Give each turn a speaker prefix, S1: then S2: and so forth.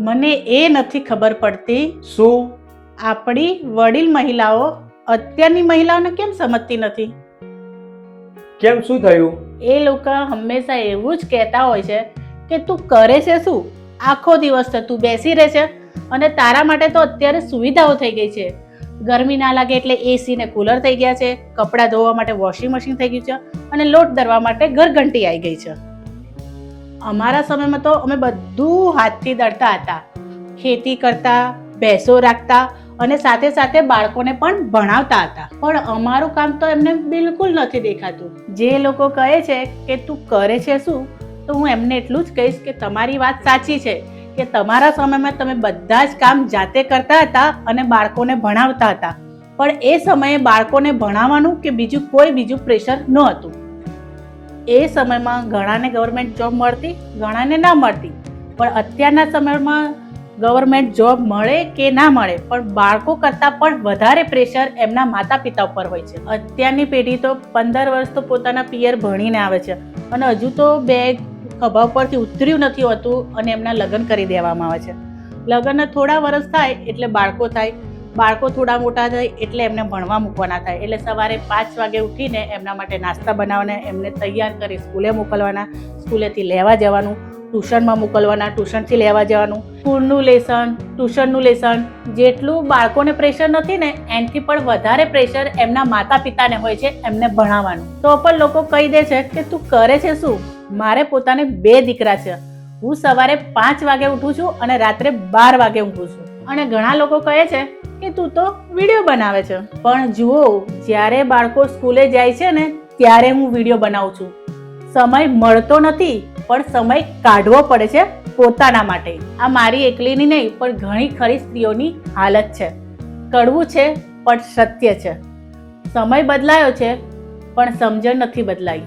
S1: મને એ નથી ખબર પડતી
S2: શું?
S1: આપણી વડીલ મહિલાઓ અત્યારની મહિલાઓને કેમ સમજતી નથી.
S2: કેમ, શું થયું?
S1: એ લોકો હંમેશા એવું જ કહેતા હોય છે કે તું કરે છે શું, આખો દિવસ તું બેસી રહે છે અને તારા માટે તો અત્યારે સુવિધાઓ થઈ ગઈ છે. ગરમી ના લાગે એટલે એસી ને કુલર થઈ ગયા છે, કપડાં ધોવા માટે વોશિંગ મશીન થઈ ગયું છે અને લોટ દરવા માટે ઘરઘંટી આવી ગઈ છે. અમારા સમયમાં તો અમે બધું હાથથી દળતા હતા, ખેતી કરતા, ભેંસો રાખતા અને સાથે સાથે બાળકોને પણ ભણાવતા હતા. પણ અમારું કામ તો એમને બિલકુલ નથી દેખાતું. જે લોકો કહે છે કે તું કરે છે શું, તો હું એમને એટલું જ કહીશ કે તમારી વાત સાચી છે કે તમારા સમયમાં તમે બધા જ કામ જાતે કરતા હતા અને બાળકોને ભણાવતા હતા. પણ એ સમયે બાળકોને ભણાવવાનું કે બીજું પ્રેશર ન હતું. એ સમયમાં ઘણાને ગવર્મેન્ટ જોબ મળતી, ઘણાને ના મળતી. પણ અત્યારના સમયમાં ગવર્મેન્ટ જોબ મળે કે ના મળે, પણ બાળકો કરતાં પણ વધારે પ્રેશર એમના માતા પિતા ઉપર હોય છે. અત્યારની પેઢી તો 15 વર્ષ તો પોતાના પિયર ભણીને આવે છે અને હજુ તો બેગ ખભા પરથી ઉતર્યું નથી હોતું અને એમના લગ્ન કરી દેવામાં આવે છે. લગ્ન થોડા વર્ષ થાય એટલે બાળકો થાય, બાળકો થોડા મોટા થાય એટલે એમને ભણવા મૂકવાના થાય. એટલે સવારે 5 વાગે ઉઠીને એમના માટે નાસ્તા બનાવવાના, એમને તૈયાર કરી સ્કૂલે મોકલવાના, સ્કૂલેથી લેવા જવાનું, ટ્યુશનમાં મોકલવાના, ટ્યુશનથી લેવા જવાનું, સ્કૂલનું લેસન, ટ્યુશનનું લેસન. જેટલું બાળકોને પ્રેશર નથી ને એનાથી પણ વધારે પ્રેશર એમના માતા પિતાને હોય છે એમને ભણાવવાનું. તો પણ લોકો કહી દે છે કે તું કરે છે શું. મારે પોતાને 2 દીકરા છે. હું સવારે 5 વાગે ઉઠું છું અને રાત્રે 12 વાગે ઊંઘું છું. અને ઘણા લોકો કહે છે કે તું તો વિડીયો બનાવે છે. પણ જુઓ, જ્યારે બાળકો સ્કૂલે જાય છે ને ત્યારે હું વિડીયો બનાવું છું. સમય મળતો નથી, પણ સમય કાઢવો પડે છે પોતાના માટે. આ મારી એકલીની નહીં પણ ઘણી ખરી સ્ત્રીઓની હાલત છે. કડવું છે પણ સત્ય છે. સમય બદલાયો છે પણ સમજણ નથી બદલાઈ.